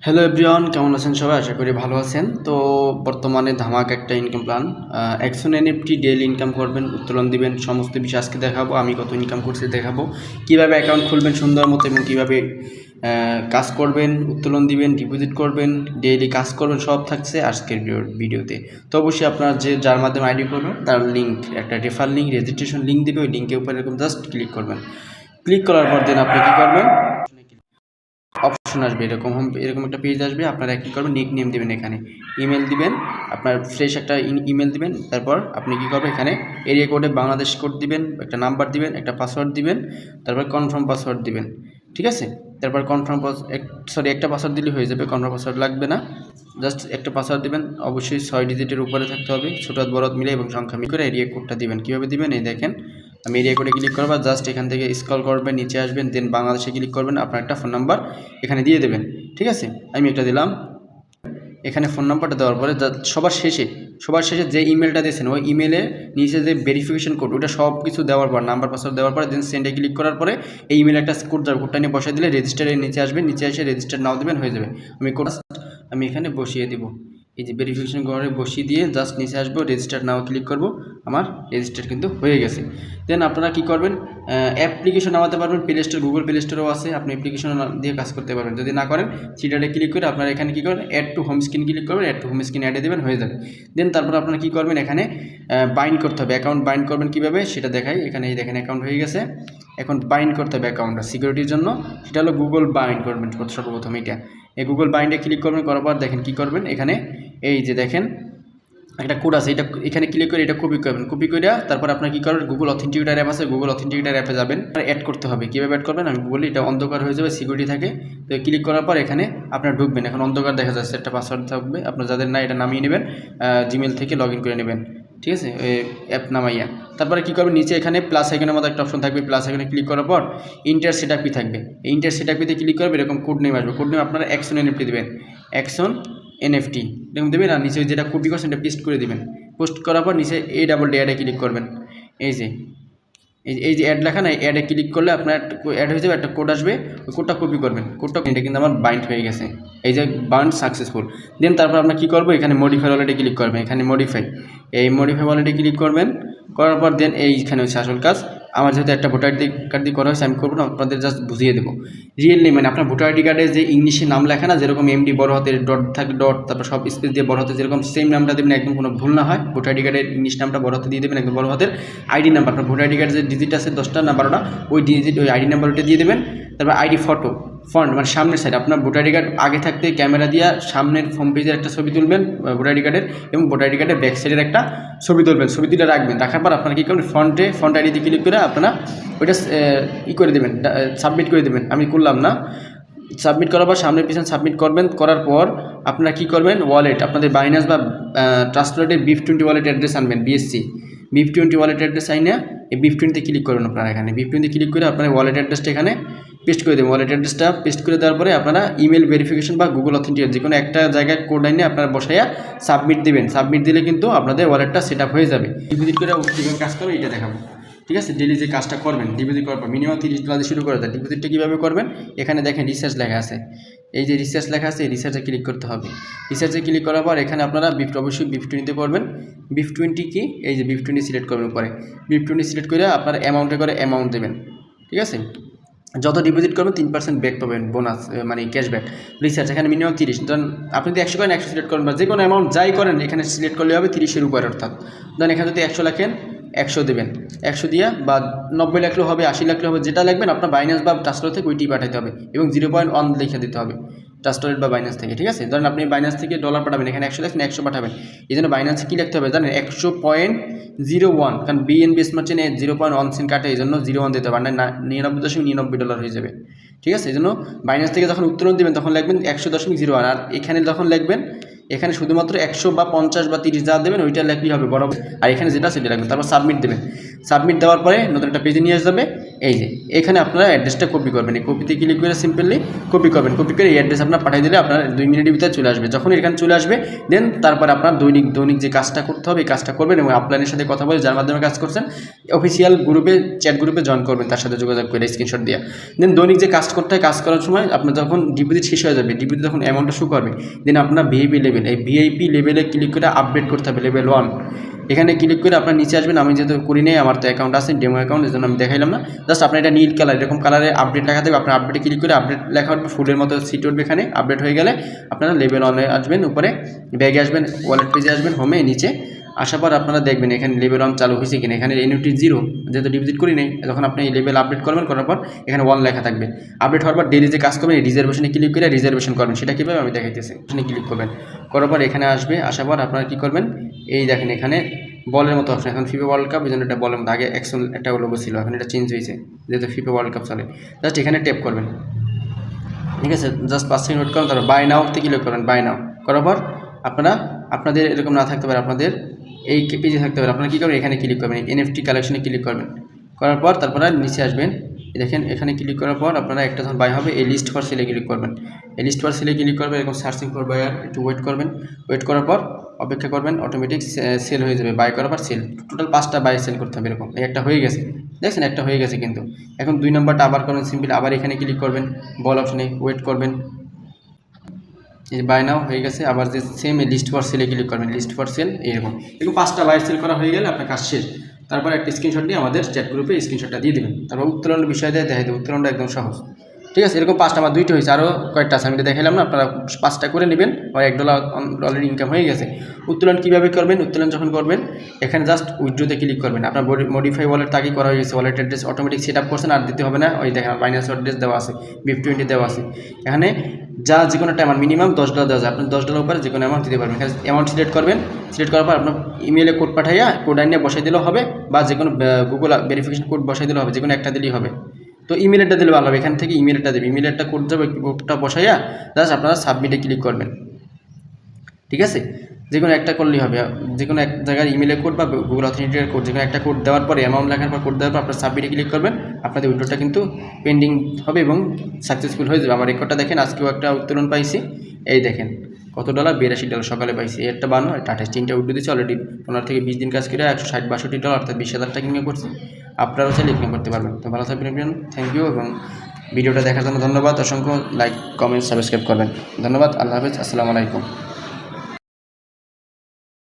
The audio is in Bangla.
হ্যালো এভরিওয়ান, কেমন আছেন সবাই? আশা করি ভালো আছেন। তো বর্তমানে ধামাক একটা income plan, action NFT daily income করবেন, উত্তোলন দিবেন, সমস্ত বিষয় আজকে দেখাবো। আমি কত ইনকাম করছি দেখাবো, কিভাবে অ্যাকাউন্ট খুলবেন সুন্দর মতো এবং কীভাবে কাজ করবেন, উত্তোলন দিবেন, ডিপোজিট করবেন, ডেইলি কাজ করবেন, সব থাকছে আজকের ভিডিওতে। তো অবশ্যই আপনার যার মাধ্যমে আইডি করবেন তার লিঙ্ক, একটা রেফার লিঙ্ক, রেজিস্ট্রেশন লিঙ্ক দেবে, ওই লিঙ্কের উপরে এরকম জাস্ট ক্লিক করবেন। ক্লিক করার পর দেন আপনি কী করবেন, অপশন আসবে, এরকম একটা পেজ আসবে। আপনারা কী করবেন, নিক নেম দেবেন, এখানে ইমেল দিবেন, আপনার ফ্রেশ একটা ইমেল দিবেন। তারপর আপনি কী করবেন, এখানে এরিয়া কোডে বাংলাদেশ কোড দিবেন, একটা নাম্বার দিবেন, একটা পাসওয়ার্ড দিবেন, তারপর কনফার্ম পাসওয়ার্ড দিবেন। ঠিক আছে, তারপর একটা পাসওয়ার্ড দিলে হয়ে যাবে, কনফার্ম পাসওয়ার্ড লাগবে না, জাস্ট একটা পাসওয়ার্ড দিবেন। অবশ্যই 6 ডিজিটের উপরে থাকতে হবে, ছোট হাত বড় হাত মিলে এবং সংখ্যা মিলে করে এরিয়া কোডটা দিবেন। কীভাবে দিবেন এই দেখেন, আমি এরিয়া কোডে ক্লিক করবো, জাস্ট এখান থেকে স্ক্রল করবেন, নিচে আসবেন, দেন বাংলাদেশে ক্লিক করবেন, আপনার একটা ফোন নাম্বার এখানে দিয়ে দেবেন। ঠিক আছে, আমি এটা দিলাম। এখানে ফোন নাম্বারটা দেওয়ার পরে সবার শেষে যে ইমেলটা দিয়েছেন ওই ইমেলে নিচে যে ভেরিফিকেশন কোড, ওটা সব কিছু দেওয়ার পর, নাম্বার পাসওয়ার্ড দেওয়ার পরে দেন সেন্ডে ক্লিক করার পরে এই ইমেলে একটা কোড যাবে, কোডটা নিয়ে বসাই দিলে রেজিস্টারের নিচে আসবে, নিচে এসে রেজিস্টার নাও দেবেন, হয়ে যাবে। আমি এখানে বসিয়ে দেবো, এই যে ভেরিফিকেশন করে বসিয়ে দিয়ে জাস্ট নিচে আসবো, রেজিস্টার নাও ক্লিক করব, আমার রেজিস্টার কিন্তু হয়ে গেছে। দেন আপনারা কি করবেন, অ্যাপ্লিকেশন নামাতে পারবেন, প্লে স্টোর, গুগল প্লে স্টোরও আছে, আপনি অ্যাপ্লিকেশন দিয়ে কাজ করতে পারবেন। যদি না করেন থ্রিডটে ক্লিক করে আপনারা এখানে কী করেন, add to home screen click করবেন, অ্যাড টু হোম স্ক্রিন অ্যাডে দেবেন, হয়ে যাবে। দেন তারপর আপনারা কী করবেন, এখানে বাইন্ড করতে হবে, অ্যাকাউন্ট বাইন্ড করবেন কীভাবে সেটা দেখাই। এখানে এই দেখেন অ্যাকাউন্ট হয়ে গেছে, এখন বাইন্ড করতে হবে অ্যাকাউন্টটা সিকিউরিটির জন্য, সেটা হলো গুগল বাইন্ড করবেন সর্বপ্রথম। এটা এই গুগল বাইন্ডে ক্লিক করবেন, করার পর দেখেন কী করবেন, এখানে এই যে দেখেন একটা কোড আছে, এটা এখানে ক্লিক করে এটা কপি করবেন, কপি করে তারপর আপনার কী করবেন, গুগল অথেন্টিকেটার অ্যাপ আছে, গুগল অথেন্টিকেটার অ্যাপে যাবেন, অ্যাড করতে হবে। কীভাবে অ্যাড করবেন আমি বলি, এটা অন্ধকার হয়ে যাবে, সিকিউরিটি থাকে। তো ক্লিক করার পর এখানে আপনার ঢুকবেন, এখন অন্ধকার দেখা যাচ্ছে, একটা পাসওয়ার্ড থাকবে, আপনার যাদের না এটা নামিয়ে নেবেন, জিমেল থেকে লগ ইন করে নেবেন। ঠিক আছে, অ্যাপ নামাইয়া তারপরে কী করবেন, নিচে এখানে প্লাস আইকনের মতো একটা অপশন থাকবে, প্লাস আইকনে ক্লিক করার পর ইন্টার সেটআপি থাকবে, এই ইন্টার সেটআপিতে ক্লিক করবে, এরকম কোড নেম আসবে, কোড নেম আপনারা অ্যাকশন এনএফটি দেবেন, অ্যাকশন এনএফটি এরকম দেবেন, আর নিচে যেটা কপি করছেন এটা পেস্ট করে দেবেন। পোস্ট করার পর নিচে অ্যাডে ক্লিক করবেন, এই যে অ্যাড লেখা না, অ্যাডে ক্লিক করলে আপনার অ্যাড হয়ে যাবে, একটা কোড আসবে, ওই কোডটা কপি করবেন, কোডটা এটা কিন্তু আমার বাইন্ড হয়ে গেছে, এই যে বাইন্ড সাকসেসফুল। দেন তারপর আপনার কী করবো, এখানে মডিফাই ওয়ালেটে ক্লিক করবেন, এখানে মডিফাই ওয়ালেটে ক্লিক করবেন, করার পর দেন এইখানে হচ্ছে আসল কাজ। আমার যেহেতু একটা ভোটার আইডি কার্ড দিয়ে করা হয়েছে, আমি করবো না, আপনাদের জাস্ট বুঝিয়ে দেবো। রিয়েল নেম মানে আপনার ভোটার আইডি কার্ডে যে ইংলিশে নাম লেখা না, যেরকম এমডি বড় হাতের, ডট থাকে ডট, তারপর সব স্পেস দিয়ে বড় হাতে, যেরকম সেম নামটা দেবেন, একদম কোনো ভুল না হয়। ভোটার আইডি কার্ডের ইংলিশ নামটা বড় হাতে দিয়ে দেবেন, একদম বড় হাতের। আইডি নাম্বার, আপনার ভোটার আইডি কার্ডের যে ডিজিট আছে 10টা না 12টা, ওই ডিজিট, ওই আইডি নাম্বার ওটা দিয়ে দেবেন। তারপর আইডি ফটো ফ্রন্ট মানে সামনের সাইড, আপনার ভোটার আইডি কার্ড আগে থাকতে ক্যামেরা দিয়ে সামনের ফ্রন্ট পেজের একটা ছবি তুলবেন ভোটার আইডি কার্ডের, এবং ভোটার আইডি কার্ডের ব্যাক সাইডের একটা ছবি তুলবেন, ছবি তুলে রাখবেন। রাখার পর আপনারা কী করবেন, ফ্রন্ট আইডিতে ক্লিক করে আপনারা ওইটা করে দেবেন, সাবমিট করে দেবেন। আমি করলাম না, সাবমিট করার পর সামনের পিছনে সাবমিট করবেন, করার পর আপনারা কী করবেন, ওয়ালেট আপনাদের বাইন্যান্স বা ট্রাস্ট ওয়ালেটের BIF20 ওয়ালেট অ্যাড্রেস আনবেন, BSC BIF20 ওয়ালেট অ্যাড্রেস আইনে এই BIF20তে ক্লিক করুন। আপনারা এখানে BIF20তে ক্লিক করে আপনার ওয়ালেট অ্যাড্রেসটা এখানে পেস্ট করে দেবেন। ওয়ালেট অ্যাড্রেসটা পেস্ট করে দেওয়ার পরে আপনারা ইমেল ভেরিফিকেশন বা গুগল অথেন্টিকেট যে কোনো একটা জায়গায় কোড আইনে আপনারা বসাইয়া সাবমিট দেবেন। সাবমিট দিলে কিন্তু আপনাদের ওয়ালেটটা সেট আপ হয়ে যাবে। ডিপোজিট করে কীভাবে কাজ করবে এটা দেখাবো। ঠিক আছে, ডেলি যে কাজটা করবেন, ডিপোজিট করার পর মিনিমাম $30 শুরু করে দেয়। ডিপোজিটটা কীভাবে করবেন, এখানে দেখেন রিসার্চ লেখা আছে, এই যে রিসার্চ লেখা আছে, এই রিসার্চে ক্লিক করতে হবে। রিসার্চে ক্লিক করার পর এখানে আপনারা অবশ্যই BIF20 করবেন। BIF20 কি, এই যে BIF20 সিলেক্ট করবেন, পরে BIF20 সিলেক্ট করে আপনার অ্যামাউন্টে করে অ্যামাউন্ট দেবেন। ঠিক আছে, যত ডিপোজিট করবেন 3% ব্যাক পাবেন, বোনাস মানে ক্যাশব্যাক। রিসার্চ এখানে মিনিমাম 30, ধরেন আপনি যদি 100 করেন 100 সিলেক্ট করবেন, বা যে কোনো অ্যামাউন্ট যাই করেন এখানে সিলেক্ট করলে হবে 30-এর উপরে, অর্থাৎ ধরেন এখানে যদি 100 লাখেন 100 দেবেন, 100 দিয়া, বা 90 লাখ হবে, 80 লাখ হবে, যেটা লাগবেন আপনার বাইন্যান্স বা ট্রাস্টওয়ালেট থেকে ওইটি পাঠাতে হবে, এবং 0.1 লিখে দিতে হবে ট্রাস্টওয়ালেট বা বাইন্যান্স থেকে। ঠিক আছে, ধরেন আপনি বাইন্যান্স থেকে ডলার পাঠাবেন, এখানে 100 লাখ 100 পাঠাবেন, এই জন্য বাইন্যান্সে কী লিখতে হবে জানেন, 100.01, কারণ BNB স্মার্ট চেনে 0.1 সেন্ট কাটে, এই জন্য 0.1 দিতে হবে, না $99.99 হয়ে যাবে। ঠিক আছে, এই জন্য বাইন্যান্স থেকে যখন উত্তোলন দেবেন তখন লিখবেন 100.01, আর এখানে যখন লিখবেন এখানে শুধুমাত্র 100 বা 50 বা 30 যা দেবেন ওইটা লেখলেই হবে বরাবর, আর এখানে যেটা সেটা রাখবেন, তারপর সাবমিট দেবেন। সাবমিট দেওয়ার পরে নতুন একটা পেজে নিয়ে যাবে। এই যে এখানে আপনারা অ্যাড্রেসটা কপি করবেন, এই কপিতে ক্লিক করে সিম্পলি কপি করবেন, কপি করে এই অ্যাড্রেস আপনার পাঠিয়ে দিলে আপনার 2 মিনিটের ভিতরে চলে আসবে। যখন এখানে চলে আসবে দেন তারপর আপনার দৈনিক যে কাজটা করতে হবে এই কাজটা করবেন এবং আপলাইনের সাথে কথা বলে যার মাধ্যমে কাজ করছেন অফিসিয়াল গ্রুপে চ্যাট গ্রুপে জয়েন করবেন, তার সাথে যোগাযোগ করে স্ক্রিনশট দিয়ে। দেন দৈনিক যে কাজ করতে হয় কাজ করার সময় আপনার যখন ডিপোজিট শেষ হয়ে যাবে, ডিপোজিট যখন অ্যামাউন্টটা শো করবে, দেন আপনার ভিআইপি লেভেল, এই ভিআইপি লেভেলে ক্লিক করে আপডেট করতে হবে লেভেল 1। এখানে ক্লিক করে আপনার নিচে আসবেন। আমি যেহেতু করি নেই, আমার তো অ্যাকাউন্ট আছে ডেমো অ্যাকাউন্ট, এই জন্য আমি দেখাইলাম না। জাস্ট আপনার এটা নীল কালার এরকম কালারে আপডেট লেখা থাকবে, আপনার আপডেটে ক্লিক করে আপডেট লেখা উঠবে, ফুলের মতো সিট উঠবে। এখানে আপডেট হয়ে গেলে আপনারা লেভেল 1-এ আসবেন, উপরে ব্যাগে আসবেন, ওয়ালেট পেজে আসবেন, হোমে নিচে আসার পর আপনারা দেখবেন এখানে লেভেল 1 চালু হয়েছে কিনা। এখানে এনইউটি 0 যেহেতু ডিপোজিট করি নেই, যখন আপনি এই লেভেল আপডেট করবেন, করার পর এখানে 1 লেখা থাকবে। আপডেট হওয়ার পর ডেলি যে কাজ করবেন রিজার্ভেশনে ক্লিক করে রিজার্ভেশন করবেন। সেটা কীভাবে আমি দেখাইতেছি। এখানে ক্লিক করবেন, করার পর এখানে আসবে, আসার পর আপনারা কী করবেন, এই দেখেন এখানে বলের মতো অপশন, এখন ফিফা ওয়ার্ল্ড কাপ, এই জন্য এটা বলের মতো, আগে অ্যাকশন একটা লোগো ছিল, এখন এটা চেঞ্জ হয়েছে যেহেতু ফিফা ওয়ার্ল্ড কাপ চলে। জাস্ট এখানে ট্যাপ করবেন, ঠিক আছে। জাস্ট 5 সেকেন্ড ওয়েট করুন, তারপর বাই নাও থেকে ক্লিক করবেন, বাই নাও করার পর আপনাদের এরকম না থাকতে পারে, আপনাদের এই পেজে থাকতে পারে। আপনারা কী করবেন, এখানে ক্লিক করবেন, এনএফটি কালেকশনে ক্লিক করবেন, করার পর তারপরে নিচে আসবেন। দেখেন এখানে ক্লিক করার পর আপনারা একটা যখন বাই হবে এই লিস্ট ফর সেলে ক্লিক করবেন, এই লিস্ট ফর সেলে ক্লিক করবেন, এরকম সার্চিং ফর বায়ার, একটু ওয়েট করবেন, ওয়েট করার পর অপেক্ষা করবেন, অটোমেটিক সেল হয়ে যাবে। বাই করার পর সেল, টোটাল 5টা বাই সেল করতে হবে এরকম। এই একটা হয়ে গেছে, দেখছেন একটা হয়ে গেছে কিন্তু। এখন 2 নম্বরটা আবার করবেন সিম্পল, আবার এখানে ক্লিক করবেন, বল অপশনে ওয়েট করবেন, এই বাই নাও হয়ে গেছে। আবার যে সেম লিস্ট ফর সেলে ক্লিক করবেন, লিস্ট ফর সেল, এরকম 5টা বাই সেল করা হয়ে গেলে আপনার কাজ শেষ। তারপর একটা স্ক্রিনশট নিয়ে আমাদের চ্যাট গ্রুপে স্ক্রিনশটটা দিয়ে দেবেন, তারপর উত্তোলনের বিষয় দিয়ে দেখাই দেবে। উত্তোলনটা একদম সহজ, ঠিক আছে। এরকম 5টা, আমার 2টা হয়েছে, আরও কয়েকটা আছে আমি দেখাইলাম না, আপনারা 5টা করে নেবেন, আর $1 অলরেডি ইনকাম হয়ে গেছে। উত্তোলন কীভাবে করবেন, উত্তোলন যখন করবেন এখানে জাস্ট উইথড্রোতে ক্লিক করবেন। আপনার মডিফাই ওয়ালেট তাকেই করা হয়ে গেছে, wallet address automatic set up করছেন, আর দিতে হবে না। ওই দেখেন বাইন্যান্স অ্যাড্রেস দেওয়া আছে, BIF20 দেওয়া আছে। এখানে যে কোনো টাইম মিনিমাম $10 দেওয়া যায়, আপনি $10 উপরে যে কোনো অ্যামাউন্ট দিতে পারবেন। এখানে অ্যামাউন্ট সিলেক্ট করবেন, সিলেক্ট করার পর আপনার ইমেলে কোড পাঠাইয়া কোড আইনিয়ে বসাই দিলেও হবে, বা যে কোনো গুগল ভেরিফিকেশন কোড বসাই দিলেও হবে, যে কোনো একটা দিলেই হবে। তো ইমেলটা দিলে ভালো হবে, এখান থেকে ইমেলটা দেবে, ইমেলটা কোড যাবে, কোডটা বসাইয়া জাস্ট আপনারা সাবমিটে ক্লিক করবেন, ঠিক আছে। যে কোনো একটা করলেই হবে, যে কোনো এক জায়গায় ইমেলের কোড বা গুগল অথেন্টিকেটের কোড, যে কোনো একটা কোড দেওয়ার পরে অ্যামাউন্ট লেখার পর কোড দেওয়ার পর আপনার সাবমিটে ক্লিক করবেন, আপনাদের উইথড্রটা কিন্তু পেন্ডিং হবে এবং সাকসেসফুল হয়ে যাবে। আমার রেকর্ডটা দেখেন, আজকেও একটা উত্তোলন পাইছি, এই দেখেন কত $, $82 সকালে পাইছি। একটা 52, একটা 28, 3টা উইথড্রো দিচ্ছি অলরেডি। 15 থেকে 20 দিন কাজ করে $160-62 অর্থাৎ 20,000 টাকা ইনকাম করছি। আপনারাও চাইলে ইনকাম করতে পারবেন। তো ভালো থাকবেন এভরিওয়ান, থ্যাংক ইউ, এবং ভিডিওটা দেখার জন্য ধন্যবাদ। অসংখ্য লাইক, কমেন্ট, সাবস্ক্রাইব করবেন। ধন্যবাদ, আল্লাহ হাফেজ, আসসালামু আলাইকুম।